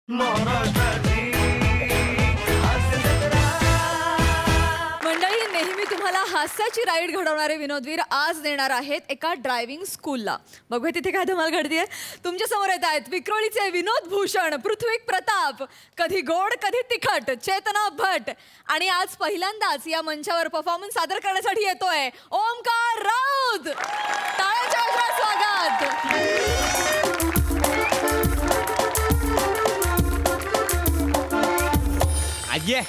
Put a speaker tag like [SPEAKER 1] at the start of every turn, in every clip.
[SPEAKER 1] मंडळी, नेहमी तुम्हाला हास्याची राईड घडवणारे विनोदवीर आज देणार आहेत एका ड्रायव्हिंग स्कूलला. बघूया तिथे काय धमाल घडतीये. तुमच्या समोर येत आहेत विक्रोळीचे विनोद भूषण, पृथ्वी प्रताप, कधी गोड कधी तिखट चेतना भट, आणि आज पहिल्यांदाच या मंचावर परफॉर्मन्स सादर करण्यासाठी येतोय ओमकार राऊत. टाळ्यांच्या गजरात स्वागत.
[SPEAKER 2] अजय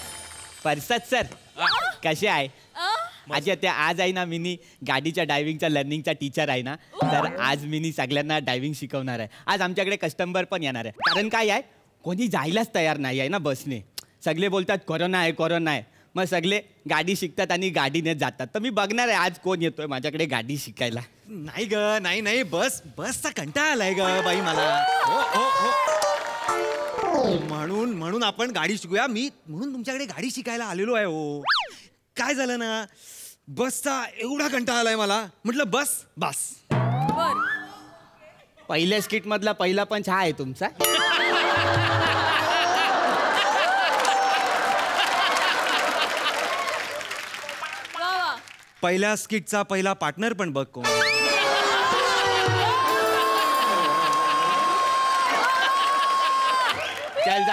[SPEAKER 2] परसाद सर कसे आहे अजय? त्या आज आहे ना मिनी गाडीच्या ड्रायव्हिंगचा लर्निंगचा टीचर आहे ना, तर आज मिनी सगळ्यांना ड्रायव्हिंग शिकवणार आहे. आज आमच्याकडे कस्टमर पण येणार आहे, कारण काय आहे कोणी जायलाच तयार नाही आहे ना बसने. सगळे बोलतात कोरोना आहे कोरोना आहे, मग सगळे गाडी शिकतात आणि गाडीने जातात. तर मी बघणार आहे आज कोण येतोय माझ्याकडे गाडी शिकायला.
[SPEAKER 3] नाही ग, नाही बसचा कंटाळा आलाय ग बाई मला. म्हणून आपण गाडी शिकूया. मी म्हणून तुमच्याकडे गाडी शिकायला आलेलो आहे. हो काय झालं ना, बसचा एवढा कंटाळा आलाय मला. म्हटलं बस.
[SPEAKER 2] पहिल्या स्किट मधला पहिला पंच हा आहे तुमचा.
[SPEAKER 3] पहिल्या स्किटचा पहिला पार्टनर पण बघ कोण.
[SPEAKER 2] चल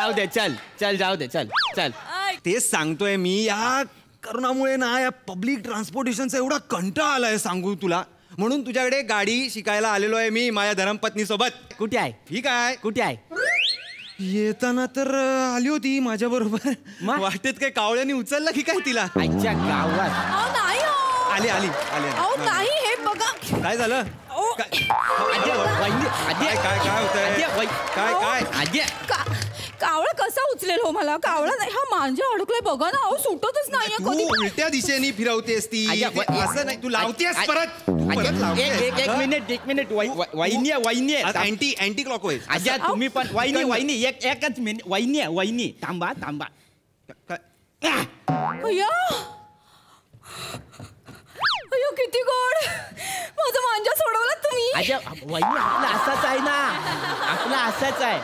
[SPEAKER 2] जाऊ दे चल.
[SPEAKER 3] तेच सांगतोय मी, या करोनामुळे ना या पब्लिक ट्रान्सपोर्टेशनचा एवढा कंटाळा आलाय सांगू तुला. म्हणून तुझ्याकडे गाडी शिकायला आलेलो आहे मी माझ्या धर्मपत्नी सोबत.
[SPEAKER 2] कुठे आहे?
[SPEAKER 3] ठीक आहे.
[SPEAKER 2] कुठे आहे?
[SPEAKER 3] येताना तर आली होती माझ्या बरोबर. वाटेत काय कावळ्याने उचलला की काय तिला?
[SPEAKER 2] आईच्या गावात
[SPEAKER 3] आली
[SPEAKER 1] नाही, हे बघा
[SPEAKER 3] काय झालं.
[SPEAKER 1] कावळा कसा उचलेल हो मला? कावळा नाही, हा मांजा अडकलाय बघा ना. अहो सुटतच नाहीये कधी.
[SPEAKER 3] उलट्या दिशेने फिरवतेस ती. असं नाही, तू लावतेस परत.
[SPEAKER 2] एक मिनिट वहिनी
[SPEAKER 3] अँटी क्लॉकवाईज.
[SPEAKER 2] अजय तुम्ही पण वहिनी एकच मिनिट. वहिनी थांबा.
[SPEAKER 1] अयो किती गोड. माझा मांजा सोडवला तुम्ही.
[SPEAKER 2] अजय वहिनी आपला असाच आहे ना, आपला असाच आहे.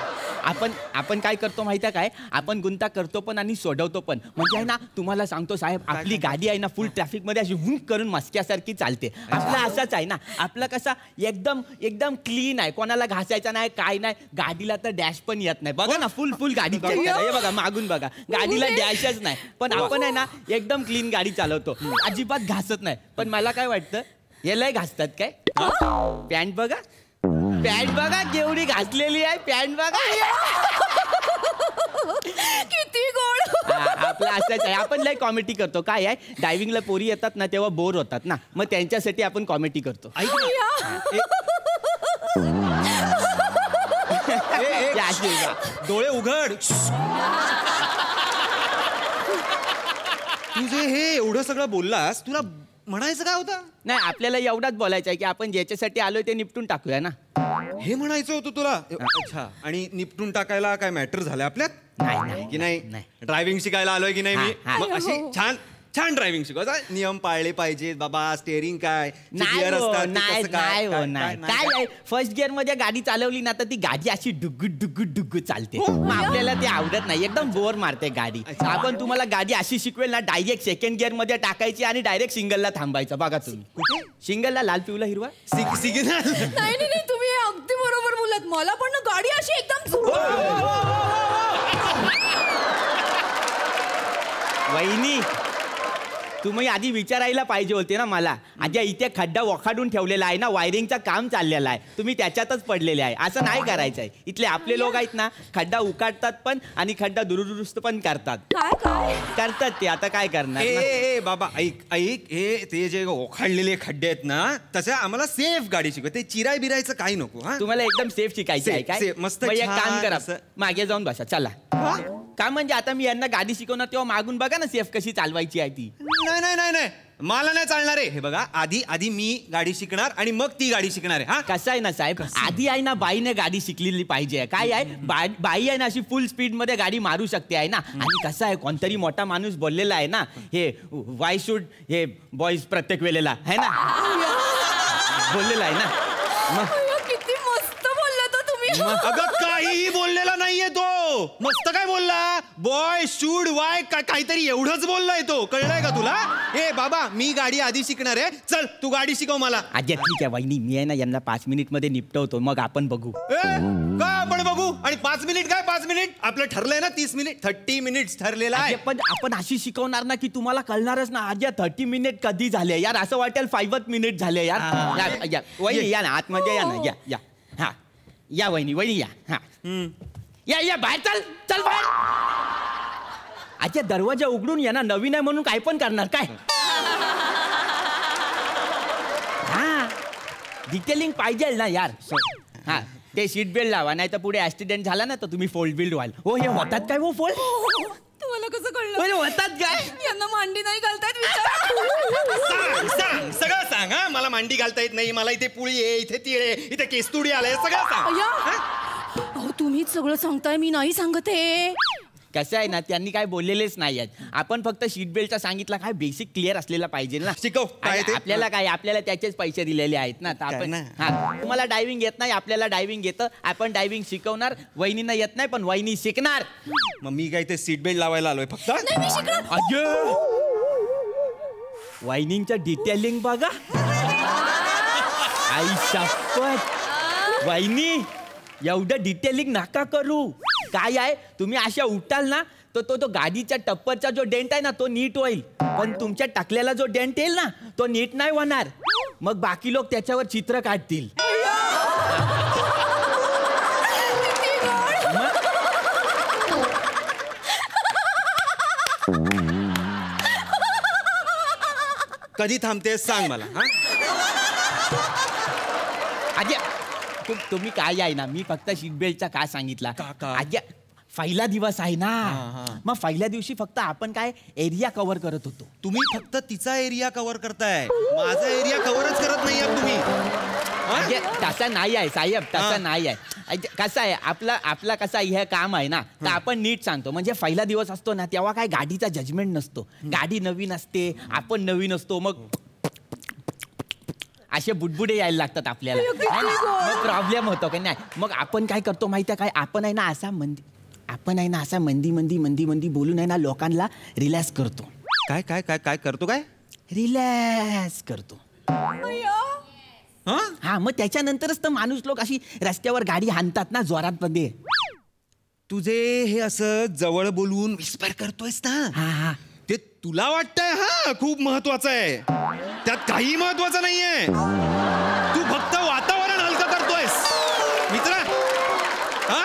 [SPEAKER 2] आपण काय करतो माहिती आहे काय? आपण गुंता करतो पण आणि सोडवतो पण. म्हणजे आहे ना, तुम्हाला सांगतो साहेब, आपली गाडी आहे ना फुल ट्रॅफिक मध्ये अशी वुंक करून मस्क्यासारखी चालते. आपला असाच आहे ना. आपला कसा एकदम क्लीन आहे, कोणाला घासायचा नाही काय नाही. गाडीला तर डॅश पण येत नाही बघा ना. फुल गाडी हे बघा मागून बघा, गाडीला डॅशच नाही. पण आपण आहे ना एकदम क्लीन गाडी चालवतो, अजिबात घासत नाही. पण मला काय वाटतं यालाही घासतात काय? पॅन्ट बघा केवढी घासलेली आहे. पॅन्ट बघा
[SPEAKER 1] किती गोड.
[SPEAKER 2] आपलं असंच आहे. आपण लय कॉमेडी करतो. काय आहे, ड्रायव्हिंगला पोरी येतात ना तेव्हा बोर होतात ना, मग त्यांच्यासाठी आपण कॉमेडी करतो.
[SPEAKER 3] डोळे उघड. तुझे हे एवढं सगळं बोललास, तुला म्हणायचं काय होतं?
[SPEAKER 2] नाही, आपल्याला एवढाच बोलायचं आहे की आपण ज्याच्यासाठी आलोय ते निपटून टाकूया ना.
[SPEAKER 3] हे म्हणायचं होतं तुला. अच्छा, आणि निपटून टाकायला काय मॅटर झालं आपल्यात?
[SPEAKER 2] नाही
[SPEAKER 3] की नाही. ड्रायव्हिंग शिकायला आलोय की नाही मी. मग अशी छान ड्रायव्हिंग शिकवायचा. नियम पाळले पाहिजेत बाबा. स्टेअरिंग काय
[SPEAKER 2] नाही काय, फर्स्ट गिअर मध्ये गाडी चालवली ना तर ती गाडी अशी डुग्गू चालते. मग आपल्याला ते आवडत नाही, एकदम बोर मारते गाडी. आपण तुम्हाला गाडी अशी शिकवेल ना, डायरेक्ट सेकंड गिअर मध्ये टाकायची आणि डायरेक्ट सिंगलला थांबायचं. बघा तुम्ही कुठे सिंगलला लाल पिवला हिरवा
[SPEAKER 3] सिग्नल.
[SPEAKER 1] नाही तुम्ही अगदी बरोबर बोलत. मला पण ना गाडी अशी एकदम.
[SPEAKER 2] वहिनी तुम्ही आधी विचारायला पाहिजे होते ना मला. आधी इथे खड्डा वखाडून ठेवलेला आहे ना, वायरिंगचं काम चाललेलं आहे, तुम्ही त्याच्यातच पडलेले आहे. असं नाही करायचं आहे. इथले आपले लोक आहेत ना, खड्डा उकाडतात पण आणि खड्डा दुरुस्त पण करतात. करतात ते. आता काय करणार.
[SPEAKER 3] बाबा ऐक हे ते जे ओखाडलेले खड्डे आहेत ना, तसं आम्हाला सेफ गाडी शिकव. ते चिराय बिरायचं काही नको.
[SPEAKER 2] तुम्हाला एकदम सेफ शिकायचं आहे काय?
[SPEAKER 3] मस्त.
[SPEAKER 2] एक काम करा, मागे जाऊन बसा. चला. का म्हणजे आता मी यांना गाडी शिकवणार तेव्हा मागून बघा ना सेफ कशी चालवायची आहे ती.
[SPEAKER 3] नाही मला नाही चालणार आहे. हे बघा, आधी मी गाडी शिकणार आणि मग ती गाडी शिकणार आहे.
[SPEAKER 2] कसं आहे ना साहेब, आधी आहे ना बाईने गाडी शिकलेली पाहिजे. काय आहे, बाई आहे ना अशी फुल स्पीड मध्ये गाडी मारू शकते आहे ना. आणि कसं आहे, कोणतरी मोठा माणूस बोललेला आहे ना, हे वाय शुड हे बॉईज प्रत्येक वेळेला है ना, बोललेला आहे ना.
[SPEAKER 1] किती मस्त बोलला तो तुम्ही.
[SPEAKER 3] अगं काहीही बोललेला नाहीये तो. मस्त काय बोलला. बॉय शूड वाय काहीतरी एवढंच बोललाय तो. कळलंय का तुला? ए बाबा मी गाडी आधी शिकणार आहे. चल तू गाडी शिकव मला.
[SPEAKER 2] आज्या ठीक आहे वहिनी, मी आहे ना यांना 5 मिनिट मध्ये निपटवतो, मग आपण बघू.
[SPEAKER 3] का आपण बघू? आणि 5 मिनिट काय 5 मिनिट? आपलं ठरलंय ना 30 मिनिट 30 मिनिट्स ठरलेलं आहे.
[SPEAKER 2] पण आपण अशी शिकवणार ना की तुम्हाला कळणारच ना. आज्या 30 मिनिट कधी झाले यार, असं वाटेल 5 मिनिट झाले यार. या वहिनी या ना आतमध्ये या ना. या हा या वहिनी या. हा या बाहेर चल चल बाहेर. अच्छा दरवाजा उघडून या ना, नवीन आहे म्हणून काय पण करणार काय? हा डिटेलिंग पाहिजे ना यार. हा ते सीट बेल्ट लावा, नाही तर पुढे ऍक्सिडेंट झाला ना तर तुम्ही फोल्ड बिल्ड व्हाल. हो हे होतात काय हो फोल्ड?
[SPEAKER 1] तुम्हाला कसं कळलं?
[SPEAKER 2] होतात काय?
[SPEAKER 1] यांना मांडी नाही घालतायत
[SPEAKER 3] सांग सगळं सांग. हा मला मांडी घालता येत नाही, मला इथे पुळी आहे, इथे तीळ आहे, इथे केस्तुडी आलाय, सगळं सांग.
[SPEAKER 1] अहो तुम्हीच सगळं सांगताय, मी नाही सांगते.
[SPEAKER 2] कसं आहे ना, त्यांनी काय बोललेलेच नाही आहेत. आपण फक्त सीट बेल्टचा सांगितला, काय बेसिक क्लिअर असलेला पाहिजे ना.
[SPEAKER 3] शिकव काय ते.
[SPEAKER 2] आपल्याला काय, आपल्याला त्याचेच पैसे दिलेले आहेत ना. तर आपण हा तुम्हाला डायव्हिंग येत नाही, आपल्याला डायव्हिंग येतं, आपण डायव्हिंग शिकवणार. वहिनींना येत नाही पण वहिनी शिकणार.
[SPEAKER 3] मग मी काय ते सीट बेल्ट लावायला आलोय फक्त?
[SPEAKER 2] वहिनींचं डिटेलिंग बघा. आई शपथ वहिनी एवढं डिटेलिंग नका करू. काय आहे, तुम्ही अशा उठाल ना तर तो गाडीच्या टप्परचा जो डेंट आहे ना तो नीट होईल, पण तुमच्या टाकलेला जो डेंट येईल ना तो नीट नाही होणार. मग बाकी लोक त्याच्यावर चित्र काढतील.
[SPEAKER 3] कधी थांबतेस सांग मला.
[SPEAKER 2] आज्या तुम्ही काय आहे ना, मी फक्त सीट बेल्टचा का सांगितला. आज्या पहिला दिवस आहे ना, मग पहिल्या दिवशी फक्त आपण काय एरिया कव्हर करत होतो.
[SPEAKER 3] तुम्ही फक्त तिचा एरिया कव्हर करताय, माझा एरिया कव्हरच करत नाही तुम्ही.
[SPEAKER 2] तसं नाही आहे साहेब, तसं नाही आहे. कसं आहे आपला कसा हे काम आहे ना, तर आपण नीट सांगतो. म्हणजे पहिला दिवस असतो ना तेव्हा काय गाडीचा जजमेंट नसतो. गाडी नवीन असते, आपण नवीन असतो, मग असे बुडबुडे यायला लागतात आपल्याला. मग प्रॉब्लेम होतो की नाही. मग आपण काय करतो माहिती आहे काय, आपण आहे ना असा मंदी बोलून आहे ना लोकांना रिलॅक्स करतो.
[SPEAKER 3] काय काय काय काय करतो? काय
[SPEAKER 2] रिलॅक्स करतो. हा मग त्याच्यानंतरच तर माणूस लोक अशी रस्त्यावर गाडी हाणतात ना जोरात मध्ये.
[SPEAKER 3] तुझे हे असं जवळ बोलून विस्पर करतोयस ना,
[SPEAKER 2] हा
[SPEAKER 3] ते तुला वाटतंय हा खूप महत्वाचं आहे. त्यात काही महत्वाचं नाहीये. तू फक्त वातावरण हलकं करतोयस मित्रा. हा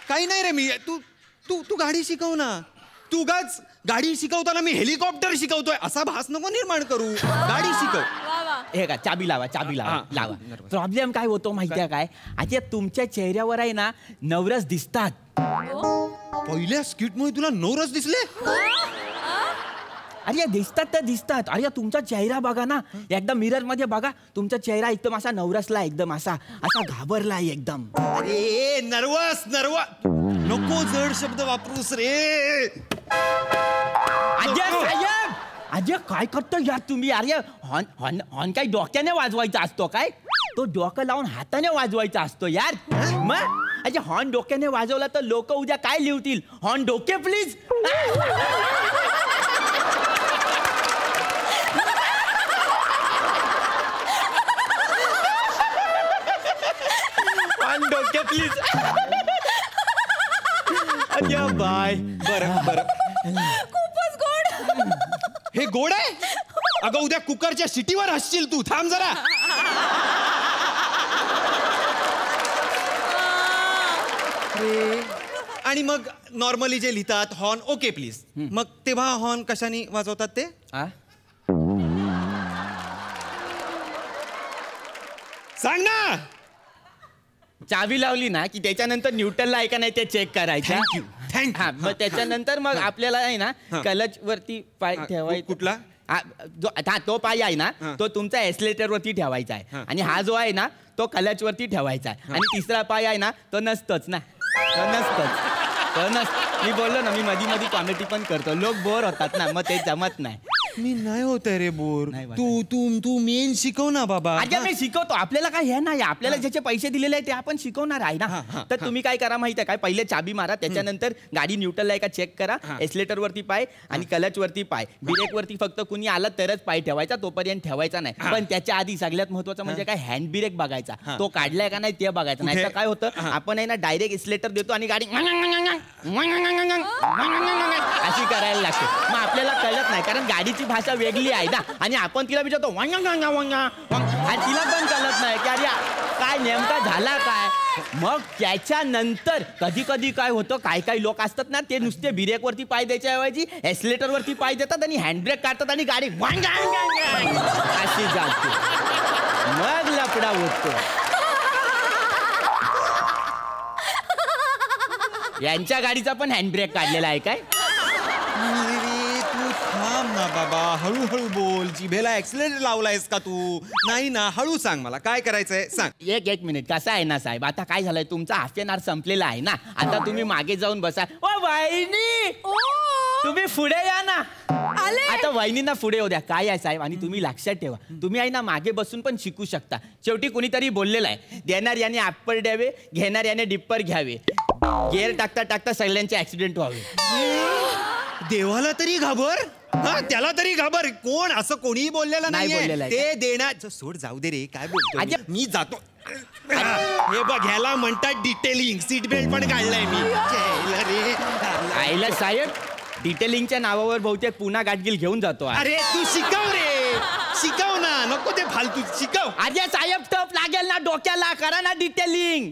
[SPEAKER 3] काही नाही रे. मी तू तू तू गाडी शिकव ना. तू गाडी शिकवताना मी हेलिकॉप्टर शिकवतोय असा भास नको निर्माण करू. गाडी शिकव.
[SPEAKER 2] हे का चाबी लावा लावा. प्रॉब्लेम काय होतो माहितीये काय, आता तुमच्या चेहऱ्यावर आहे ना नवरस दिसतात.
[SPEAKER 3] पहिल्या स्किटमुळे तुला नवरस दिसले?
[SPEAKER 2] अरे दिसतात तर दिसतात. अरे तुमचा चेहरा बघा ना, एकदम मिरर मध्ये बघा. तुमचा चेहरा एकदम असा नवरसला, एकदम असा घाबरला एकदम.
[SPEAKER 3] अरे नर्वस नको जड शब्द वापरूस रे.
[SPEAKER 2] अजय काय करतो यार तुम्ही? अरे हॉर्न काय डोक्याने वाजवायचा असतो काय? तो डोकं लावून हाताने वाजवायचा असतो यार. मग अजय हॉर्न डोक्याने वाजवला तर लोक उद्या काय लिहतील? हॉर्न डोके प्लीज. हॉर्न डोके प्लीज. अजय बाय.
[SPEAKER 3] बरं
[SPEAKER 1] खूपच गोड.
[SPEAKER 3] हे गोड आहे? अगं उद्या कुकरच्या शिटीवर हसशील तू. थांब जरा. आणि मग नॉर्मली जे लिहितात हॉर्न ओके प्लीज, मग तेव्हा हॉर्न कशाने वाजवतात ते? सांग ना.
[SPEAKER 2] चावी लावली ना की त्याच्यानंतर न्यूट्रलला आहे का नाही ते चेक करायचं.
[SPEAKER 3] थँक्यू.
[SPEAKER 2] मग त्याच्यानंतर मग आपल्याला आहे ना क्लच वरती पाय ठेवायचा.
[SPEAKER 3] कुठला?
[SPEAKER 2] तो पाय आहे ना तो तुमचा एस्लेटर वरती ठेवायचा आहे, आणि हा जो आहे ना तो क्लच वरती ठेवायचा आहे, आणि तिसरा पाय आहे ना तो नसतोच ना. मी बोललो ना, मी मध्ये कॉमेडी पण करतो. लोक बोर होतात ना, मग ते जमत नाही.
[SPEAKER 3] मी नाही होत रे बोर.
[SPEAKER 2] नाही वाटत.
[SPEAKER 3] तू तू तू मेन शिकव ना बाबा.
[SPEAKER 2] अरे मी शिकवतो. आपल्याला काय हे नाही, आपल्याला ज्याचे पैसे दिलेले आहे ते आपण शिकवणार आहे ना. तर तुम्ही काय करा माहिती आहे काय, पहिले चाबी मारा, त्याच्यानंतर गाडी न्यूट्रल आहे का चेक करा, एस्लेटर वरती पाय आणि क्लच वरती पाय, ब्रेक वरती फक्त कुणी आला तरच पाय ठेवायचा, तोपर्यंत ठेवायचा नाही. पण त्याच्या आधी सगळ्यात महत्वाचं म्हणजे काय, हँड ब्रेक बघायचा, तो काढलाय का नाही ते बघायचं. नाही तर काय होतं, आपण आहे ना डायरेक्ट एस्लेटर देतो आणि गाडी अशी करायला लागते. मग आपल्याला कळत नाही, कारण गाडीची भाषा वेगळी आहे ना. आणि आपण तिला विचारतो आणि तिला पण कळत नाही की अरे काय नेमका झाला काय. मग त्याच्यानंतर कधी कधी काय होतं, काही लोक असतात ना, ते नुसते ब्रेक वरती पाय द्यायच्या ऐवजी एस्लेटर वरती पाय देतात आणि हँडब्रेक काढतात आणि गाडी अशी जाते. मग लफडा होतो. यांच्या गाडीचा पण हँडब्रेक काढलेला आहे काय.
[SPEAKER 3] तू थांब ना बाबा, हळूहळू बोल. जिभेला ऍक्सिलेटर लावलायस का तू? नाही ना, हळू सांग मला काय करायचंय सांग.
[SPEAKER 2] एक मिनिट. कसं आहे ना साहेब, आता काय झालंय, तुमचा हाफ एन आवर संपलेला आहे ना. आता तुम्ही मागे जाऊन बसा. ओ वहिनी, तुम्ही पुढे या ना. आता वहिनींना पुढे येऊ द्या. काय आहे साहेब, आणि तुम्ही लक्षात ठेवा, तुम्ही आहे ना मागे बसून पण शिकू शकता. शेवटी कुणीतरी बोललेलं आहे, देणार याने अप्पर द्यावे, घेणार याने डिप्पर घ्यावे. गेअर टाकता टाकता सगळ्यांचे ऍक्सिडेंट व्हावे.
[SPEAKER 3] देवाला तरी घाबर, हा त्याला तरी घाबर. कोण असं कोणीही बोललेलं
[SPEAKER 2] नाही बोललेलं
[SPEAKER 3] नाही.
[SPEAKER 2] आहे
[SPEAKER 3] ते देणार सोड, जाऊ दे रे. काय बोलतो
[SPEAKER 2] अरे,
[SPEAKER 3] मी जातो. हे बघ, ह्याला म्हणतात डिटेलिंग. सीट बेल्ट पण काढलाय मी. रे
[SPEAKER 2] आईला साहेब, डिटेलिंगच्या नावावर बहुतेक पुन्हा गाडगिल घेऊन जातो.
[SPEAKER 3] अरे तू शिकव रे, शिकव ना. नको ते फालतू शिकव.
[SPEAKER 2] अरे साहेब, टप लागेल ना डोक्याला, करा ना डिटेलिंग.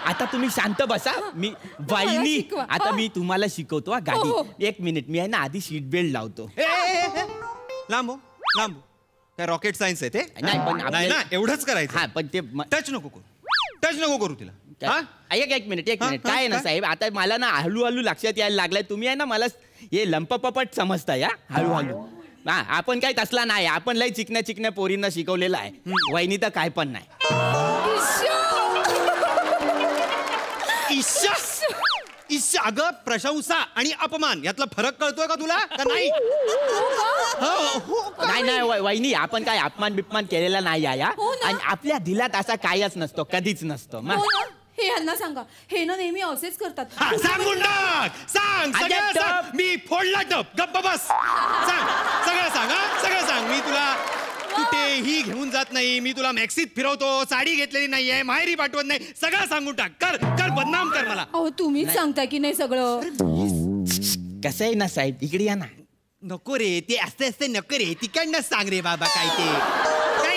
[SPEAKER 2] आता तुम्ही शांत बसा. मी वहिनी,
[SPEAKER 1] शिकवा.
[SPEAKER 2] आता मी तुम्हाला शिकवतो हा
[SPEAKER 1] हो.
[SPEAKER 2] गाडी. एक मिनिट, मी आहे ना आधी सीट बेल्ट लावतो.
[SPEAKER 3] लांबो लांबो. काय रॉकेट सायन्स आहे ते?
[SPEAKER 2] नाही, पण
[SPEAKER 3] नाही
[SPEAKER 2] आपल्याला-
[SPEAKER 3] ना, एवढंच
[SPEAKER 2] हा
[SPEAKER 3] करायचं.
[SPEAKER 2] पण ते
[SPEAKER 3] टच नको करू, टच नको करू तिला. हा?
[SPEAKER 2] एक मिनिट.
[SPEAKER 3] हा,
[SPEAKER 2] काय आहे ना
[SPEAKER 3] काय?
[SPEAKER 2] साहेब, आता मला ना हळूहळू लक्षात यायला लागलाय, तुम्ही आहे ना मला हे लंपपपट समजताय. हळूहळू. हा, आपण काय तसला नाही. आपण लय चिकण्या पोरींना शिकवलेलं आहे. वहिनी तर काय पण नाही.
[SPEAKER 3] ईशा, अगं प्रशंसा आणि अपमान यातला फरक कळतोय का तुला का नाही?
[SPEAKER 2] नाही वहिनी, आपण काय अपमान बिपमान केलेला नाही या. आणि आपल्या दिलात असा कायच नसतो, कधीच नसतो. मग
[SPEAKER 4] हे यांना सांगा, हे ना नेहमी असेच करतात.
[SPEAKER 3] सांगून टाक. सांग सगळं सांग. मी फोडला टप. गप्प बस. सांग सगळं सांग. हा सगळं सांग. मी तुला कुठेही घेऊन जात नाही. मी तुला मॅक्सीत फिरवतो. साडी घेतलेली नाहीये, माहेरी पाठवत नाही. सगळं सांगून टाक. कर बदनाम कर मला.
[SPEAKER 4] अहो तुम्हीच सांगताय की नाही सगळं.
[SPEAKER 2] कसं आहे ना साहेब, इकडे या ना.
[SPEAKER 3] नको रे, ते असते नको रे. तिकडनं सांग रे बाबा. काय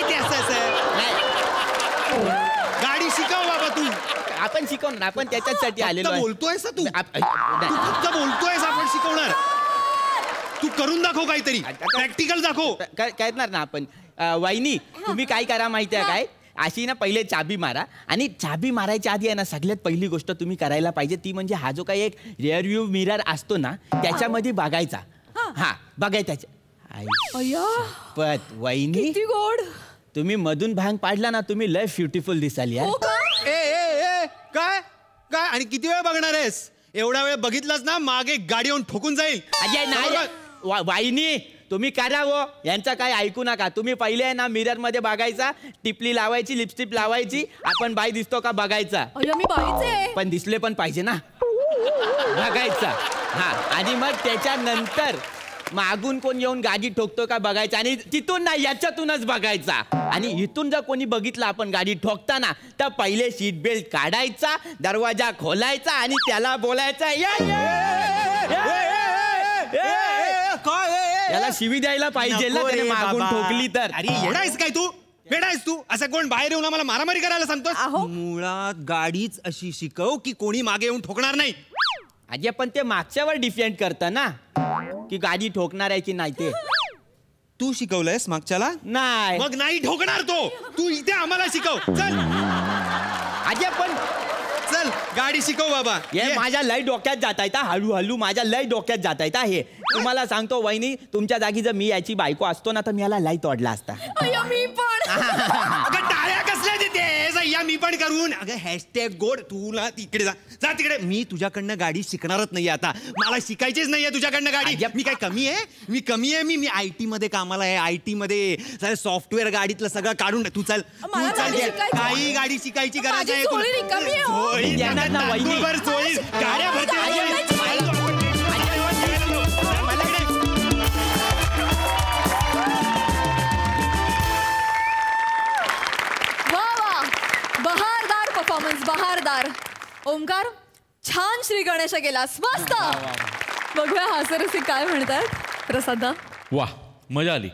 [SPEAKER 3] ते असं गाडी शिकव बाबा तू.
[SPEAKER 2] आपण शिकवणार, आपण त्याच्यासाठी आलेलो आहे.
[SPEAKER 3] बोलतोयस तू
[SPEAKER 2] नाही.
[SPEAKER 3] तू फक्त बोलतोयस. आपण शिकवणार. तू करून दाखव काहीतरी. प्रॅक्टिकल दाखव.
[SPEAKER 2] करणार ना आपण. वहिनी, तुम्ही काय करा माहिती आहे काय, अशी ना पहिले चाबी मारा. आणि चाबी मारायच्या आधी आहे ना सगळ्यात पहिली गोष्ट तुम्ही करायला पाहिजे ती म्हणजे हा जो काही एक रिअर व्ह्यू मिरर असतो ना, त्याच्यामध्ये बघायचा. हा बघाय त्याच्या.
[SPEAKER 4] अय्या,
[SPEAKER 2] पण वहिनी,
[SPEAKER 4] किती गोड.
[SPEAKER 2] तुम्ही मधून भांग पाडला ना, तुम्ही लय ब्युटिफुल दिसाल यार.
[SPEAKER 4] हो का?
[SPEAKER 3] ए काय काय आणि किती वेळ बघणार आहेस? एवढा वेळ बघितलास ना, मागे गाडी येऊन ठोकून जाईल.
[SPEAKER 2] अजय नाही. वाहिनी, तुम्ही करा हो, यांचा काय ऐकू नका. तुम्ही पहिले आहे ना मिरर मध्ये बघायचा, टिपली लावायची, लिपस्टिक लावायची, आपण बाई दिसतो का बघायचा.
[SPEAKER 4] अय्या, मी बाईच आहे.
[SPEAKER 2] पण दिसले पण पाहिजे ना, बघायचा. हा, आणि मग त्याच्यानंतर मागून कोण येऊन गाडी ठोकतो का बघायचा. आणि तिथून नाही, याच्यातूनच बघायचा. आणि इथून जर कोणी बघितलं आपण गाडी ठोकताना, तर पहिले सीट बेल्ट काढायचा, दरवाजा खोलायचा आणि त्याला बोलायचा, याला शिवी द्यायला पाहिजे ना, त्याने मागून ठोकली तर.
[SPEAKER 3] अरे येडायस काय तू? वेडायस तू? असं कोण बाहेर येऊन आम्हाला मारामारी करायला सांगतो? मुळात गाडीच अशी शिकव की कोणी मागे येऊन ठोकणार नाही.
[SPEAKER 2] अजय, पण ते मागच्यावर डिपेंड करतं ना, की गाडी ठोकणार आहे की नाही ते.
[SPEAKER 3] तू शिकवलंयस मागच्याला?
[SPEAKER 2] नाही.
[SPEAKER 3] मग नाही ठोकणार तो. तू इथे आम्हाला शिकव. चल
[SPEAKER 2] अजय, पण
[SPEAKER 3] चल गाडी शिकव बाबा.
[SPEAKER 2] हे माझ्या लय डोक्यात जात आहेत. हळूहळू माझ्या लय डोक्यात जात आहेत. हे तुम्हाला सांगतो वहिनी, तुमच्या जागी जर मी याची बायको असतो ना, तर मी याला लय तोडला असता.
[SPEAKER 4] अय्या, मी पण.
[SPEAKER 3] अगं टाळ्या कसल्या देतेस? या मी पण करून. अगं हॅशटॅग गोड. तुला तिकडे जा तिकडे. मी तुझ्याकडनं गाडी शिकणारच नाहीये आता. मला शिकायचीच नाहीये तुझ्याकडनं गाडी. मी काय कमी आहे? मी कमी आहे? मी IT मध्ये कामाला आहे. IT मध्ये सॉफ्टवेअर गाडीतलं सगळं काढून तू चल.
[SPEAKER 4] मला गाडी
[SPEAKER 3] ये.
[SPEAKER 4] शिकायची.
[SPEAKER 3] काही गाडी शिकायची गरज
[SPEAKER 4] माझी
[SPEAKER 3] आहे
[SPEAKER 4] झोळी रिकामी आहे, हो.
[SPEAKER 3] झोळी
[SPEAKER 2] देणार ना, वहिनी.
[SPEAKER 3] तांदूळभर झोळी. गाड्या भरते.
[SPEAKER 1] वा वा, बहारदार परफॉर्मन्स, बहारदार. ओमकार, छान श्री गणेश गेलास, मस्त. बघूया हास्यरसिक काय म्हणतात. प्रसादा,
[SPEAKER 5] वा मजा आली.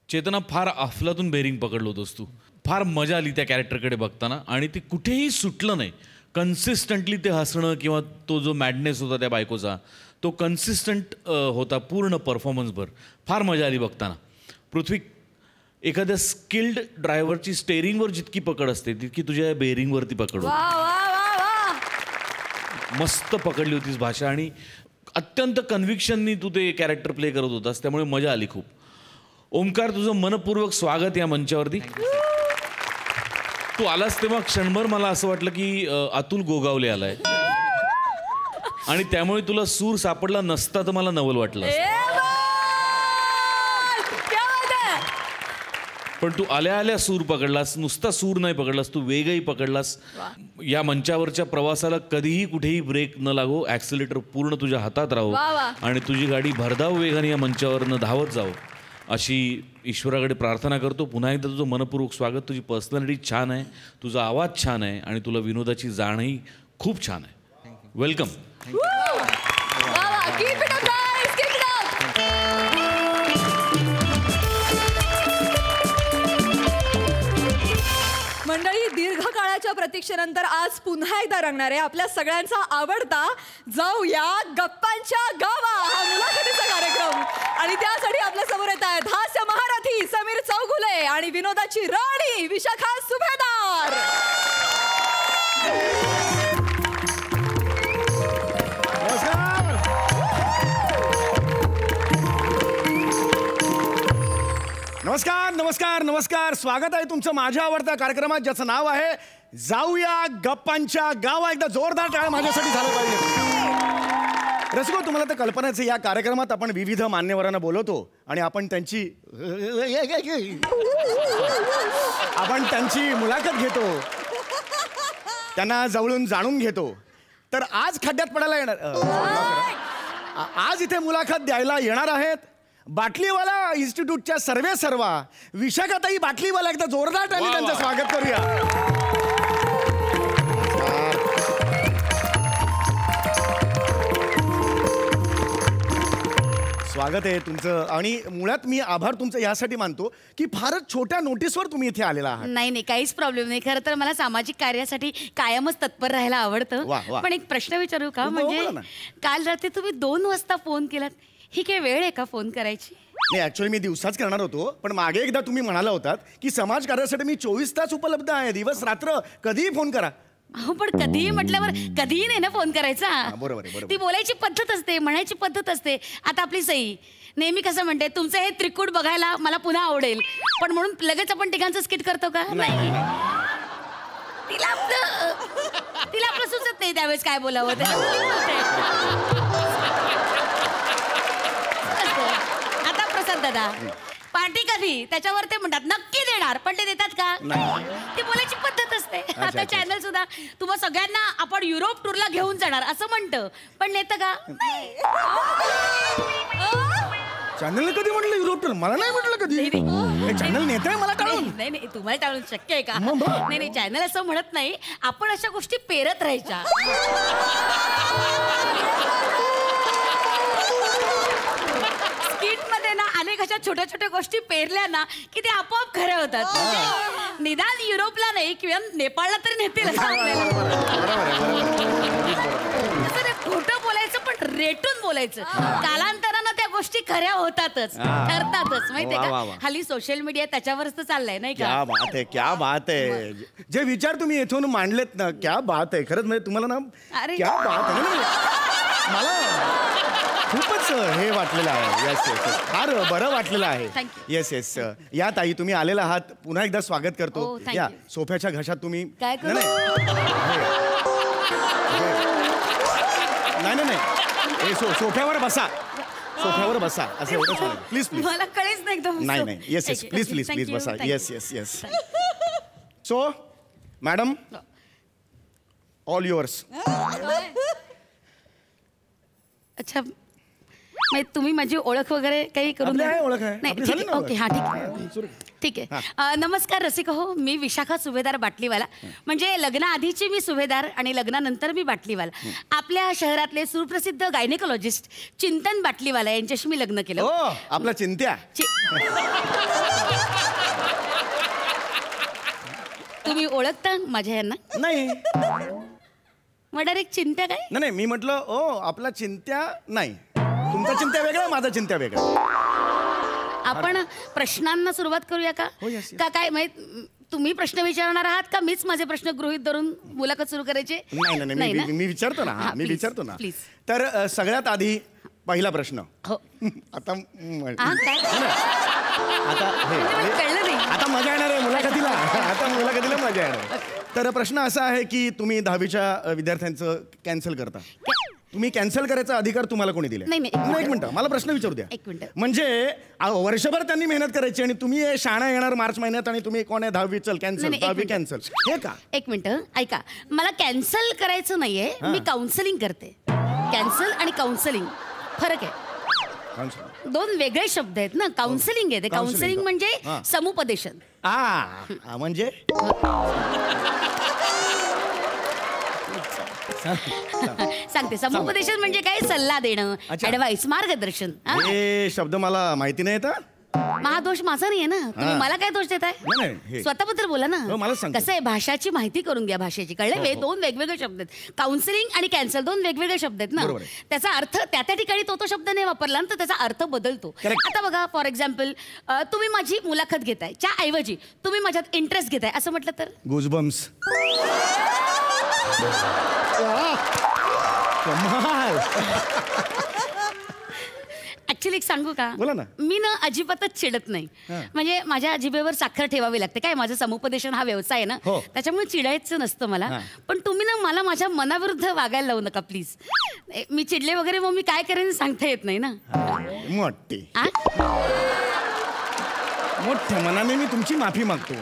[SPEAKER 5] चेतना, फार अफलातून बेरिंग पकडलं होतंस तू. फार मजा आली त्या कॅरेक्टरकडे बघताना आणि ते कुठेही सुटलं नाही. कन्सिस्टंटली ते हसणं किंवा तो जो मॅडनेस होता त्या बायकोचा तो कन्सिस्टंट होता पूर्ण परफॉर्मन्सभर. फार मजा आली बघताना. पृथ्वी, एखाद्या स्किल्ड ड्रायव्हरची स्टेअरिंगवर जितकी पकड असते तितकी तुझ्या बेरिंगवरती पकड होती.
[SPEAKER 1] वा वा वा वा.
[SPEAKER 5] मस्त पकडली होतीस भाषा आणि अत्यंत कन्व्हिक्शननी तू ते कॅरेक्टर प्ले करत होतास, त्यामुळे मजा आली खूप. ओमकार, तुझं मनपूर्वक स्वागत या मंचावरती. तू आलास तेव्हा क्षणभर मला असं वाटलं की अतुल गोगावले आलाय आणि त्यामुळे तुला सूर सापडला नसता तर मला नवल वाटलं असतं.
[SPEAKER 1] क्या बात आहे.
[SPEAKER 5] पण तू आल्या आल्या सूर पकडलास. नुसता सूर नाही पकडलास, तू वेगही पकडलास. या मंचावरच्या प्रवासाला कधीही कुठेही ब्रेक न लागो, ॲक्सिलेटर पूर्ण तुझ्या हातात राहो
[SPEAKER 1] वा वा.
[SPEAKER 5] आणि तुझी गाडी भरधाव वेगाने या मंचावरनं धावत जावं अशी ईश्वराकडे प्रार्थना करतो. पुन्हा एकदा तुझं मनपूर्वक स्वागत. तुझी पर्सनॅलिटी छान आहे, तुझा आवाज छान आहे आणि तुला विनोदाची जाणही खूप छान आहे. वेलकम.
[SPEAKER 1] वा वा, keep it up guys, keep it up. मंडळी, दीर्घकाळाच्या प्रतीक्षेनंतर आज पुन्हा एकदा रंगणार आहे आपल्या सगळ्यांचा आवडता जाऊया गप्पांच्या गावा हा मुलाखतीचा कार्यक्रम. आणि त्यासाठी आपल्या समोर येत आहेत हास्य महारथी समीर चौगुले आणि विनोदाची राणी विशाखा सुभेदार.
[SPEAKER 6] नमस्कार नमस्कार नमस्कार. स्वागत आहे तुमचं माझ्या आवडत्या कार्यक्रमात ज्याचं नाव आहे जाऊया गप्पांच्या गावा. एकदा जोरदार टाळ्या माझ्यासाठी झालं पाहिजे. रसिको, तुम्हाला तर कल्पनाच आहे, या कार्यक्रमात आपण विविध मान्यवरांना बोलवतो आणि आपण त्यांची मुलाखत घेतो, त्यांना जवळून जाणून घेतो. तर आज खड्ड्यात पडायला येणार, आज इथे मुलाखत द्यायला येणार आहेत बाटलीवाला इन्स्टिट्यूटच्या सर्वा विशाखाताई बाटलीवाला. एकदा जोरदार टाळी त्यांचं स्वागत करूया. स्वागत आहे तुमचं. आणि मुळात मी आभार तुमचं यासाठी मानतो की फारच छोट्या नोटीसवर तुम्ही इथे आलेला आहात.
[SPEAKER 7] नाही काहीच प्रॉब्लेम नाही. खरं तर मला सामाजिक कार्यासाठी कायमच तत्पर राहायला आवडतं.
[SPEAKER 6] वा, वा.
[SPEAKER 7] पण एक प्रश्न विचारू का?
[SPEAKER 6] बोला
[SPEAKER 7] म्हणजे
[SPEAKER 6] ना.
[SPEAKER 7] काल रात्री तुम्ही 2 वाजता फोन केलात, ही काय वेळ आहे का फोन करायची?
[SPEAKER 6] नाही, ऍक्च्युअली मी दिवसाच करणार होतो, पण मागे एकदा तुम्ही म्हणाला होतात की समाज कार्यासाठी मी 24 तास उपलब्ध आहे, दिवस रात्र कधीही फोन करा.
[SPEAKER 7] अहो, पण कधीही म्हटल्यावर कधीही नाही ना फोन करायचा.
[SPEAKER 6] बरोबर आहे, बरोबर.
[SPEAKER 7] ती बोलायची पद्धत असते, म्हणायची पद्धत असते. आता आपली सई नेहमी कसं म्हणते, तुमचं हे त्रिकूट बघायला मला पुन्हा आवडेल, पण म्हणून लगेच आपण तिघांचं स्किट करतो का? नाही. तिला आपलं सुचत नाही त्यावेळेस काय बोलावं. आता प्रसाद दादा, पार्टी कधी त्याच्यावर ते म्हणतात नक्की देणार, पण ते देतात का? ती बोलायची पद्धत असते. आता चॅनल सुद्धा तुम्हा सगळ्यांना आपण युरोप टूरला घेऊन जाणार असं म्हणतं, पण नेतं का?
[SPEAKER 6] चॅनल कधी म्हटलं युरोप टूर? मला नाही म्हटलं कधी. चॅनल नेतंय मला टाळून.
[SPEAKER 7] नाही तुम्हाला टाळून शक्य आहे का?
[SPEAKER 6] मग?
[SPEAKER 7] नाही चॅनल असं म्हणत नाही, आपण अशा गोष्टी पेरत राहायच्या. अनेक अशा छोट्या छोट्या गोष्टी पेरल्या ना की ते आपोआप खऱ्या होतात. म्हणजे निदान युरोपला नाही किंवा नेपाळला तरी नेतील खोटं बोलायचं, पण रेटून बोलायचं. कालांतरानं त्या गोष्टी खऱ्या होतातच, ठरतातच. माहितीये का? हल्ली सोशल मीडिया त्याच्यावरच तर चाललंय, नाही का?
[SPEAKER 6] क्या बात आहे, क्या बात आहे. जे विचार तुम्ही इथून मांडलेत ना, क्या बात आहे. खरंच म्हणजे तुम्हाला ना,
[SPEAKER 7] अरे.
[SPEAKER 6] क्या बात आहे. मला खूपच हे वाटलेलं आहे. येस येस येस, फार बरं वाटलेलं आहे.
[SPEAKER 7] Thank you.
[SPEAKER 6] Yes yes. या ताई, तुम्ही आलेला आहात, पुन्हा एकदा स्वागत करतो.
[SPEAKER 7] Oh, thank
[SPEAKER 6] या
[SPEAKER 7] you.
[SPEAKER 6] सोफ्याच्या घशात तुम्ही
[SPEAKER 7] काय करू?
[SPEAKER 6] नाही हे सोफ्यावर बसा, सोफ्यावर बसा, असं एवढंच म्हणेन. Please please.
[SPEAKER 7] मला कळेच नाही एकदम.
[SPEAKER 6] नाही yes yes, please please please बसा. Yes yes yes. So madam, all yours.
[SPEAKER 7] अच्छा, म्हणजे तुम्ही माझी ओळख वगैरे काही करून
[SPEAKER 6] आपली आहे,
[SPEAKER 7] द्या?
[SPEAKER 6] ओळख आहे.
[SPEAKER 7] नाही,
[SPEAKER 6] आपली
[SPEAKER 7] ठीक
[SPEAKER 6] झाली
[SPEAKER 7] आहे.
[SPEAKER 6] ना
[SPEAKER 7] ओके,
[SPEAKER 6] ओळख.
[SPEAKER 7] हा ठीक आहे. ठीक आहे. नमस्कार रसिक हो, मी विशाखा सुभेदार बाटलीवाला. म्हणजे लग्नाआधीची मी सुभेदार आणि लग्नानंतर मी बाटलीवाला. आपल्या शहरातले सुप्रसिद्ध गायनेकोलॉजिस्ट चिंतन बाटलीवाला यांच्याशी मी लग्न केलं.
[SPEAKER 6] हो, आपला चिंत्या.
[SPEAKER 7] तुम्ही ओळखता माझ्या यांना?
[SPEAKER 6] नाही
[SPEAKER 7] मग डायरेक्ट चिंत्या काय?
[SPEAKER 6] नाही मी म्हटलं ओ आपला चिंत्या नाही, तुमचा चिंत्या वेगळा, माझा चिंत्या वेगळा.
[SPEAKER 7] आपण प्रश्नांना सुरुवात करूया का?
[SPEAKER 6] हो, yes, yes.
[SPEAKER 7] का काय म्हणजे तुम्ही प्रश्न विचारणार आहात का मीच माझे प्रश्न गृहीत धरून मुलाखत सुरू करायची?
[SPEAKER 6] नाही
[SPEAKER 7] ना?
[SPEAKER 6] मी विचारतो ना.
[SPEAKER 7] हा,
[SPEAKER 6] मी
[SPEAKER 7] please,
[SPEAKER 6] विचारतो ना.
[SPEAKER 7] please.
[SPEAKER 6] तर सगळ्यात आधी पहिला प्रश्न.
[SPEAKER 7] हो.
[SPEAKER 6] आता
[SPEAKER 7] काय?
[SPEAKER 6] आता
[SPEAKER 7] मला कळलं नाही.
[SPEAKER 6] आता मजा येणार आहे मुलाखतीला. आता मुलाखतीला मजा येणार आहे. तर प्रश्न असा आहे की तुम्ही 10वीच्या विद्यार्थ्यांचं कॅन्सल करता. तुम्ही कॅन्सल करायचा अधिकार तुम्हाला कोणी दिले?
[SPEAKER 7] नाही,
[SPEAKER 6] एक मिनिट, मला प्रश्न विचारू द्या.
[SPEAKER 7] एक मिनिट.
[SPEAKER 6] म्हणजे वर्षभर त्यांनी मेहनत करायची आणि तुम्ही शाळा येणार मार्च महिन्यात आणि तुम्ही कोण आहे 10वी चल कॅन्सल,
[SPEAKER 7] नाही, एक
[SPEAKER 6] 10वी
[SPEAKER 7] मिनिट.
[SPEAKER 6] कॅन्सल, हे का?
[SPEAKER 7] एक मिनिट ऐका, मला कॅन्सल करायचं नाहीये, मी काउन्सिलिंग करते. कॅन्सल आणि काउन्सिलिंग फरक आहे. दोन वेगळे शब्द आहेत ना. काउन्सिलिंग आहे ते. काउन्सिलिंग म्हणजे समुपदेशन.
[SPEAKER 6] म्हणजे
[SPEAKER 7] सांगते. समुपदेशन म्हणजे काय? सल्ला देणं,
[SPEAKER 6] अच्छा.
[SPEAKER 7] ऍडवाइस, मार्गदर्शन.
[SPEAKER 6] हे शब्द मला माहिती नाही तर.
[SPEAKER 7] हा दोष माझा नाहीये ना. तुम्ही मला काय दोष देताय?
[SPEAKER 6] नाही, हे.
[SPEAKER 7] स्वतःबद्दल बोला ना.
[SPEAKER 6] हो, मला सांगतो.
[SPEAKER 7] कसं आहे, भाषाची माहिती करून घ्या. भाषेची कळले? दोन वेगवेगळे शब्द आहेत. काउन्सिलिंग आणि कॅन्सल दोन वेगवेगळे शब्द आहेत ना.
[SPEAKER 6] बरोबर आहे.
[SPEAKER 7] त्याचा अर्थ त्या ठिकाणी तो शब्द नाही वापरला ना, तर त्याचा अर्थ बदलतो.
[SPEAKER 6] Correct.
[SPEAKER 7] आता बघा, फॉर एक्झाम्पल, तुम्ही माझी मुलाखत घेताय च्या ऐवजी तुम्ही माझ्यात इंटरेस्ट घेताय असं म्हटलं तर?
[SPEAKER 6] गुजबम्स. कमाल.
[SPEAKER 7] ऍक्च्युली एक सांगू का?
[SPEAKER 6] बोला ना.
[SPEAKER 7] मी ना अजिबातच चिडत नाही. म्हणजे माझ्या जिभेवर साखर ठेवावी लागते. काय, माझं समुपदेशन हा व्यवसाय आहे ना,
[SPEAKER 6] हो.
[SPEAKER 7] त्याच्यामुळे चिडायचं नसतं मला. पण तुम्ही ना मला माझ्या मनाविरुद्ध वागायला लावू नका प्लीज. मी चिडले वगैरे मग मी काय करेन सांगता येत नाही ना.
[SPEAKER 6] मोठी
[SPEAKER 7] आ?
[SPEAKER 6] मोठ्या मनाने मी तुमची माफी मागतो.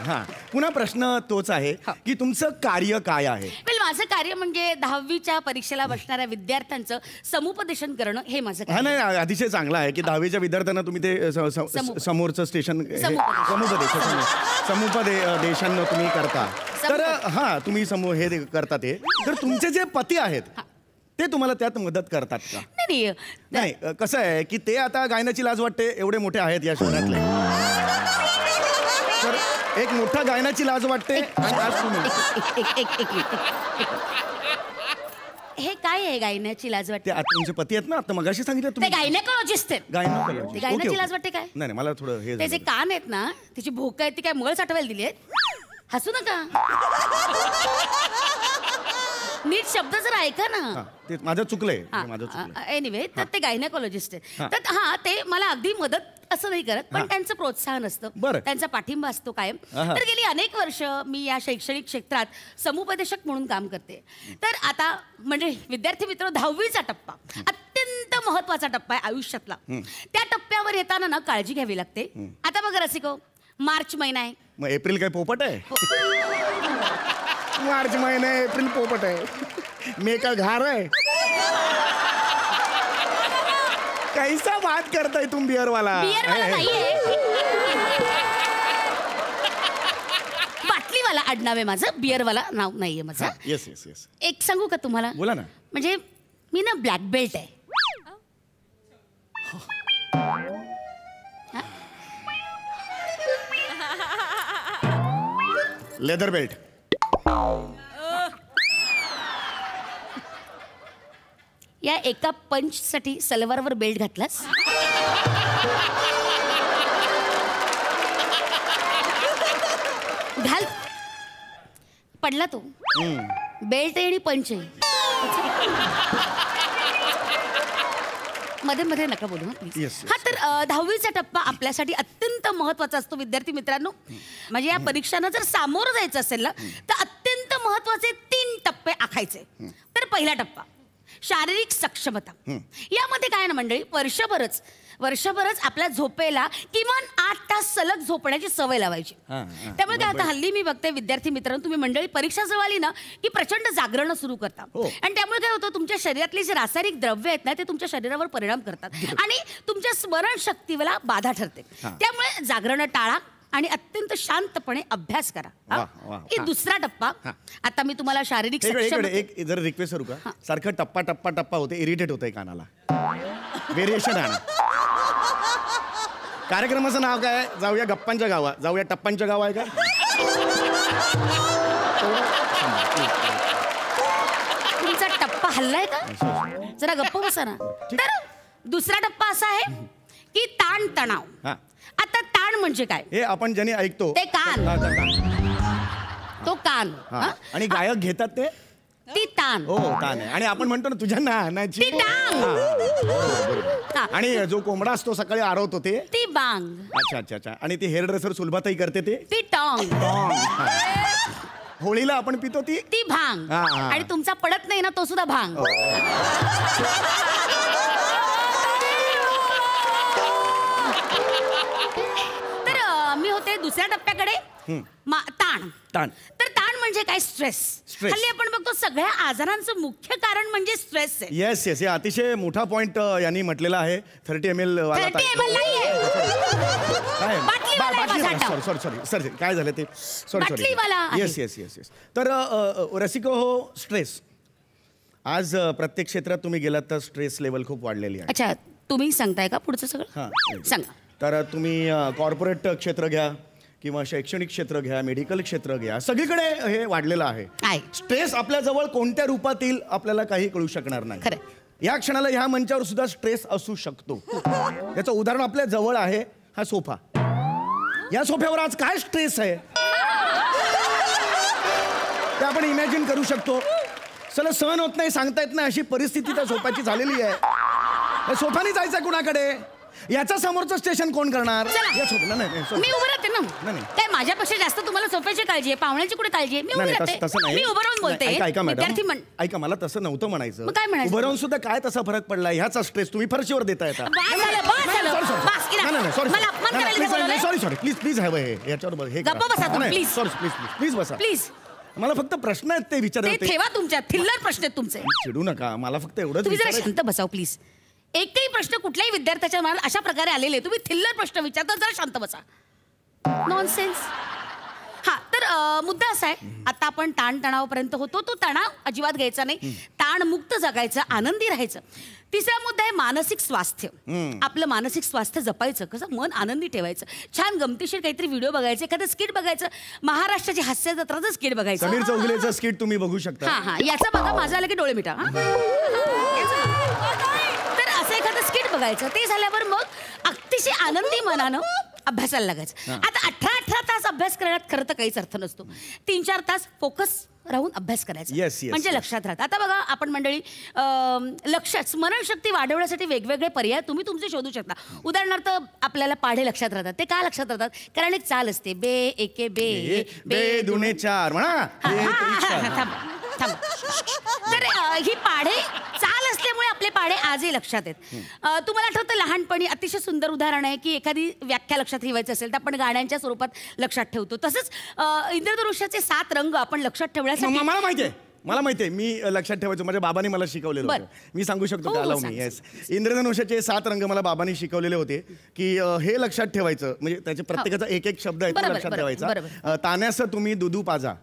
[SPEAKER 6] पुन्हा प्रश्न तोच आहे की तुमचं कार्य काय आहे?
[SPEAKER 7] वेल, माझं कार्य म्हणजे 10वीच्या परीक्षेला बसणाऱ्या विद्यार्थ्यांचं समुपदेशन करणं हे माझं कार्य.
[SPEAKER 6] नाही, अतिशय चांगला आहे की 10वीच्या विद्यार्थ्यांना तुम्ही ते समोरचं स्टेशन समुपदेशन तुम्ही करता. तर तुम्ही हे करता ते. तर तुमचे जे पती आहेत ते तुम्हाला त्यात मदत करतात का?
[SPEAKER 7] नाही,
[SPEAKER 6] कसं आहे की ते आता गायनाची लाज वाटते, एवढे मोठे आहेत या शहरातले. तर एक मोठा गायनाची लाज वाटते. आणि आज तुम्ही
[SPEAKER 7] हे काय आहे गायनाची लाज वाटते?
[SPEAKER 6] ते आता तुमचे पती आहेत ना, आता मगाशी सांगितलं
[SPEAKER 7] ते
[SPEAKER 6] तुम्ही.
[SPEAKER 7] गायनेकोलॉजिस्ट आहेत.
[SPEAKER 6] गायनेकोलॉजिस्ट.
[SPEAKER 7] ते गायनाची लाज वाटते काय?
[SPEAKER 6] नाही, मला थोडं हे
[SPEAKER 7] त्याचे
[SPEAKER 6] झालं.
[SPEAKER 7] कान आहेत ना, त्याची भोक आहेत ती काय मळ साठवायला दिली आहेत? हसू नका, नीट शब्द जर ऐका ना.
[SPEAKER 6] ते माझं चुकलंय. माझं चुकलं.
[SPEAKER 7] एनिवे, तर ते गायनेकोलॉजिस्ट आहेत. तर ते मला अगदी मदत असं नाही करत, पण त्यांचं प्रोत्साहन असतं,
[SPEAKER 6] बरं.
[SPEAKER 7] त्यांचा पाठिंबा असतो कायम. तर गेली अनेक वर्ष मी या शैक्षणिक क्षेत्रात समुपदेशक म्हणून काम करते. तर आता म्हणजे विद्यार्थी मित्र 10वीचा टप्पा अत्यंत महत्वाचा टप्पा आहे आयुष्यातला. त्या टप्प्यावर येताना ना काळजी घ्यावी लागते. आता बघा रसिको, मार्च महिना आहे.
[SPEAKER 6] मग एप्रिल काय पोपट आहे? मार्च महिना आहे, एप्रिल पोपट आहे, मे का घार आहे. कैसा बात करताय तुम बियरवाला?
[SPEAKER 7] बियरवाला नाहीये, बाटलीवाला आडनाव आहे माझं. बियरवाला नाव नाहीये माझं.
[SPEAKER 6] Yes yes yes.
[SPEAKER 7] एक सांगू का तुम्हाला?
[SPEAKER 6] बोला ना.
[SPEAKER 7] म्हणजे मी ना ब्लॅक बेल्ट आहे.
[SPEAKER 6] Leather belt.
[SPEAKER 7] या एका पंच साठी सलवारवर बेल्ट घातलास? घाल. पडला तो. बेल्ट आहे आणि पंच आहे. मध्ये मध्ये नका बोलू प्लीज.
[SPEAKER 6] Yes, yes.
[SPEAKER 7] हा तर 10वीचा टप्पा आपल्यासाठी अत्यंत महत्वाचा असतो विद्यार्थी मित्रांनो. म्हणजे या परीक्षांना जर सामोरं जायचं असेल ना तर अत्यंत महत्वाचे 3 टप्पे आखायचे. तर पहिला टप्पा शारीरिक सक्षमता. यामध्ये काय ना मंडळी, वर्षभरच आपल्या झोपेला किमान 8 तास सलग झोपण्याची सवय लावायची. त्यामुळे काय आता हल्ली मी बघते विद्यार्थी मित्रांनो, तुम्ही मंडळी परीक्षा जवळ आली ना की प्रचंड जागरण सुरू करता. आणि त्यामुळे काय होतं, तुमच्या शरीरातले जे रासायनिक द्रव्य आहेत ना ते तुमच्या शरीरावर परिणाम करतात आणि तुमच्या स्मरणशक्तीला बाधा ठरते. त्यामुळे जागरण टाळा आणि अत्यंत शांतपणे अभ्यास करा. ही दुसरा टप्पा. आता मी तुम्हाला शारीरिक
[SPEAKER 6] एक जर रिक्वेस्ट करू का, सारखं टप्पा टप्पा टप्पा होते, इरिटेट होतंय कानाला. व्हेरिएशन आहे ना. कार्यक्रमाचं नाव काय? जाऊया गप्पांच्या गावा, जाऊया टप्पांच्या गावा आहे का?
[SPEAKER 7] तुमचा टप्पा हल्लाय का? जरा गप्प बसा ना. तर दुसरा टप्पा असा आहे की ताण तणाव. आता ताण म्हणजे काय?
[SPEAKER 6] हे आपण ज्याने ऐकतो
[SPEAKER 7] ते कान. तो कान.
[SPEAKER 6] आणि गायक घेतात ते
[SPEAKER 7] ती ताण.
[SPEAKER 6] हो ताण आहे. आणि आपण म्हणतो ना तुझ्या नानाची
[SPEAKER 7] ती टांग.
[SPEAKER 6] आणि जो कोंबडा असतो सकाळी आरवतो ते
[SPEAKER 7] ती बांग.
[SPEAKER 6] अच्छा अच्छा अच्छा. आणि ती हेअर ड्रेसर सुलभाताई करते ते
[SPEAKER 7] ती टॉंग.
[SPEAKER 6] होळीला आपण पितो ती
[SPEAKER 7] ती भांग. आणि तुमचा पडत नाही ना तो सुद्धा भांग. तर मी होते दुसऱ्या टप्प्याकडे. ताण.
[SPEAKER 6] ताण.
[SPEAKER 7] तर ताण म्हणजे काय? स्ट्रेस. हल्ली आपण बघतो सगळ्या आजारांचं मुख्य कारण म्हणजे स्ट्रेस आहे.
[SPEAKER 6] Yes yes. हे अतिशय मोठा पॉइंट यांनी म्हटलेला आहे. 30 ml वाला.
[SPEAKER 7] 30 ml
[SPEAKER 6] सॉरी काय झालं ते? Sorry. Yes yes yes yes. तर रसिको हो, स्ट्रेस आज प्रत्येक क्षेत्रात तुम्ही गेलात तर स्ट्रेस लेवल खूप वाढलेली आहे.
[SPEAKER 7] अच्छा, तुम्ही सांगताय का पुढचं सगळं? सांगा.
[SPEAKER 6] तर तुम्ही कॉर्पोरेट क्षेत्र घ्या किंवा शैक्षणिक क्षेत्र घ्या, मेडिकल क्षेत्र घ्या, सगळीकडे हे वाढलेलं आहे. स्ट्रेस आपल्या जवळ कोणत्या रूपात येईल आपल्याला काही कळू शकणार नाही. या क्षणाला ह्या मंचावर सुद्धा स्ट्रेस असू शकतो. याचं उदाहरण आपल्या जवळ आहे हा सोफा. या सोफ्यावर आज काय स्ट्रेस आहे ते आपण इमॅजिन करू शकतो. चला, सहन होत नाही, सांगता येत नाही अशी परिस्थिती त्या सोफ्याची झालेली आहे. सोफ्याने जायचं कुणाकडे? याच्या समोरचं स्टेशन कोण करणार?
[SPEAKER 7] मी उभं राहते ना. काय माझ्यापेक्षा जास्त तुम्हाला सोफ्याची काळजी आहे, पाहुण्याची कुठे काळजी आहे? मी उभं राहते. मी उभं राहून बोलते.
[SPEAKER 6] ऐका, मला तसं नव्हतं म्हणायचं.
[SPEAKER 7] काय म्हणायचं?
[SPEAKER 6] उभं राहून सुद्धा काय तसा फरक पडला? ह्याचा स्ट्रेस तुम्ही फरशीवर देता येतात. सॉरी प्लीज हवं हे याच्यावर हे प्लीज बसा.
[SPEAKER 7] प्लीज.
[SPEAKER 6] मला फक्त प्रश्न आहेत ते विचारायचे.
[SPEAKER 7] ठेवा तुमच्या थिल्लर प्रश्न आहेत तुमचे.
[SPEAKER 6] चिडू नका, मला फक्त एवढंच.
[SPEAKER 7] तुम्ही जरा शांत बसाव प्लीज. एकही प्रश्न कुठल्याही विद्यार्थ्याच्या मनात अशा प्रकारे आलेले तुम्ही थिल्लर प्रश्न विचारता, जरा शांत बसा. नॉनसेन्स. हा तर मुद्दा असा आहे, आता आपण ताणतणावापर्यंत होतो. तो तणाव अजिबात घ्यायचा नाही. ताणमुक्त जगायचं, आनंदी राहायचं. तिसरा मुद्दा आहे मानसिक स्वास्थ्य. आपलं मानसिक स्वास्थ्य जपायचं. कसं? मन आनंदी ठेवायचं. छान गमतीशीर काहीतरी व्हिडिओ बघायचे, एखादं स्किट बघायचं. महाराष्ट्राची हास्य जत्राचं स्किट बघायचं.
[SPEAKER 6] समीर चौगुलेचं स्किट तुम्ही बघू शकता.
[SPEAKER 7] हा याचा बघा, माझा आला की डोळे मिटा. तर असं एखादं स्किट बघायचं. ते झाल्यावर मग अतिशय आनंदी मनानं अभ्यासाला लागायचं. आता 18 तास अभ्यास करण्यात खरं तर काहीच अर्थ नसतो. 3-4 तास फोकस राहून अभ्यास करायचा. म्हणजे लक्षात राहत. आता बघा, आपण मंडळी लक्षात स्मरणशक्ती वाढवण्यासाठी वेगवेगळे पर्याय तुम्ही तुमचे शोधू शकता. उदाहरणार्थ आपल्याला पाढे लक्षात राहतात. ते का लक्षात राहतात? कारण एक चाल असते, बे एके बे
[SPEAKER 6] बे दुने चार म्हणा.
[SPEAKER 7] तर ही पाढे चाल असल्यामुळे आपले पाढे आजही लक्षात आहेत. तुम्हाला आठवतं लहानपणी अतिशय सुंदर उदाहरण आहे की एखादी व्याख्या लक्षात ठेवायची असेल तर आपण गाण्यांच्या स्वरूपात लक्षात ठेवतो. तसंच इंद्रधनुष्याचे 7 रंग आपण लक्षात ठेवण्यासाठी.
[SPEAKER 6] मला माहितीये मी लक्षात ठेवायचो. माझ्या बाबांनी मला शिकवलेलं होतं. मी सांगू शकतो का? मी येस. इंद्रधनुष्याचे 7 रंग मला बाबांनी शिकवलेले होते की हे लक्षात ठेवायचं. म्हणजे त्याच्या प्रत्येकाचा एक एक शब्द आहे तो लक्षात ठेवायचा. तान्यासं तुम्ही दुधू पाजा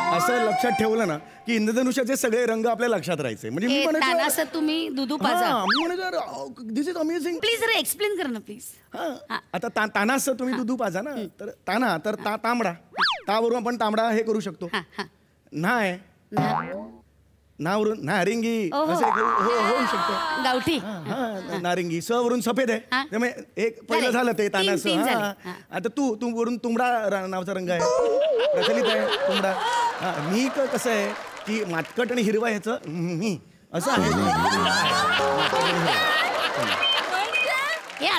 [SPEAKER 6] असं लक्षात ठेवलं ना की इंद्रधनुष्याचे सगळे रंग आपल्या लक्षात राहायचे. म्हणजे मी
[SPEAKER 7] म्हणायचं तुम्ही दुधू पाजा.
[SPEAKER 6] दिस इज अमेझिंग.
[SPEAKER 7] प्लीज जरा एक्सप्लेन कर ना प्लीज.
[SPEAKER 6] आता तानासं तुम्ही दुधू पाजा ना. तर ताना तर तांबडा. तावरून आपण तांबडा हे करू शकतो. नाय नावरून नारिंगी असं होऊ शकतो.
[SPEAKER 7] गावठी.
[SPEAKER 6] नारिंगी. स वरून सफेद आहे. त्यामुळे एक पहिलं झालं ते तानास. आता तू वरून तुंबडा नावाचा रंग आहे, प्रचलित आहे तुंबडा. मी कसं आहे की मातकट आणि हिरवा ह्याचं मी असं आहे.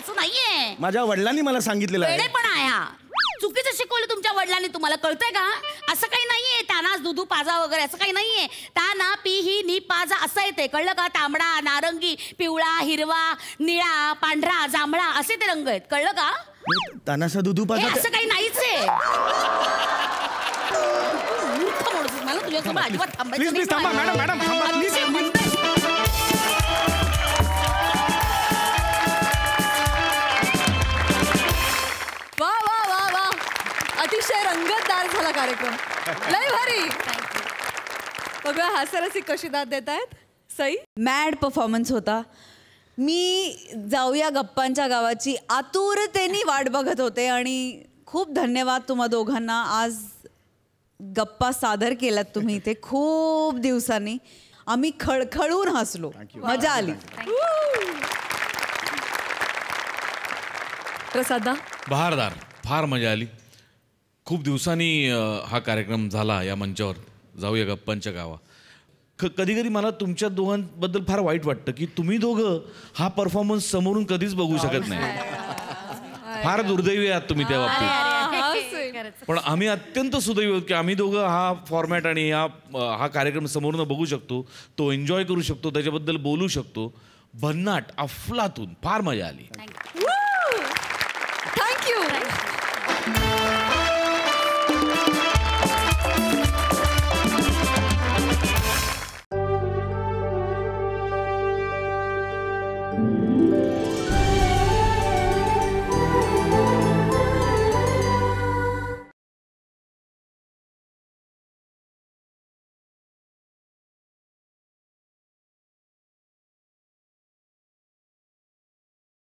[SPEAKER 7] असं नाहीये.
[SPEAKER 6] माझ्या वडिलांनी मला सांगितलेलं आहे.
[SPEAKER 7] वेडेपणा आहे हा. चुकीचं शिकवलं तुमच्या वडिलांनी तुम्हाला, कळतंय का? असं काही नाहीये ताना दुधू पाजा वगैरे असं काही नाहीये. ताना पी ही नी पाजा असं येते, कळलं का? तांबडा, नारंगी, पिवळा, हिरवा, निळा, पांढरा, जांभळा असे ते रंग आहेत, कळलं का?
[SPEAKER 6] तानासा दुधू
[SPEAKER 7] हे
[SPEAKER 6] पाजा
[SPEAKER 7] असं काही नाहीच आहे. मूर्ख माणूस आहे. मला तुझ्यासोबत अजिबात थांबायचं
[SPEAKER 6] प्लीज थांबा
[SPEAKER 7] नाही.
[SPEAKER 6] मॅडम थांबा प्लीज.
[SPEAKER 7] अतिशय म्हणतेस.
[SPEAKER 1] वा वा वा वा, अतिशय रंगतदार झाला कार्यक्रम, लय भारी. बघूया हास्यरसिक कशी दाद देत आहेत. सई,
[SPEAKER 8] मॅड परफॉर्मन्स होता. मी जाऊया गप्पांच्या गावाची आतुरतेने वाट बघत होते आणि खूप धन्यवाद तुम्हा दोघांना. आज गप्पा सादर केल्यात तुम्ही इथे खूप दिवसांनी. आम्ही खळखळून हसलो, मजा आली.
[SPEAKER 1] प्रसादा,
[SPEAKER 5] बहारदार, फार मजा आली. खूप दिवसांनी हा कार्यक्रम झाला या मंचावर, जाऊया गप्पांच्या गावा. कधी कधी मला तुमच्या दोघांबद्दल फार वाईट वाटतं की तुम्ही दोघं हा परफॉर्मन्स समोरून कधीच बघू शकत नाही. फार दुर्दैवी आहात तुम्ही त्या बाबतीत. पण आम्ही अत्यंत सुदैवी आहोत की आम्ही दोघं हा फॉर्मॅट आणि हा कार्यक्रम समोरून बघू शकतो, तो एन्जॉय करू शकतो, त्याच्याबद्दल बोलू शकतो. भन्नाट, अफलातून, फार मजा आली.
[SPEAKER 1] थँक्यू.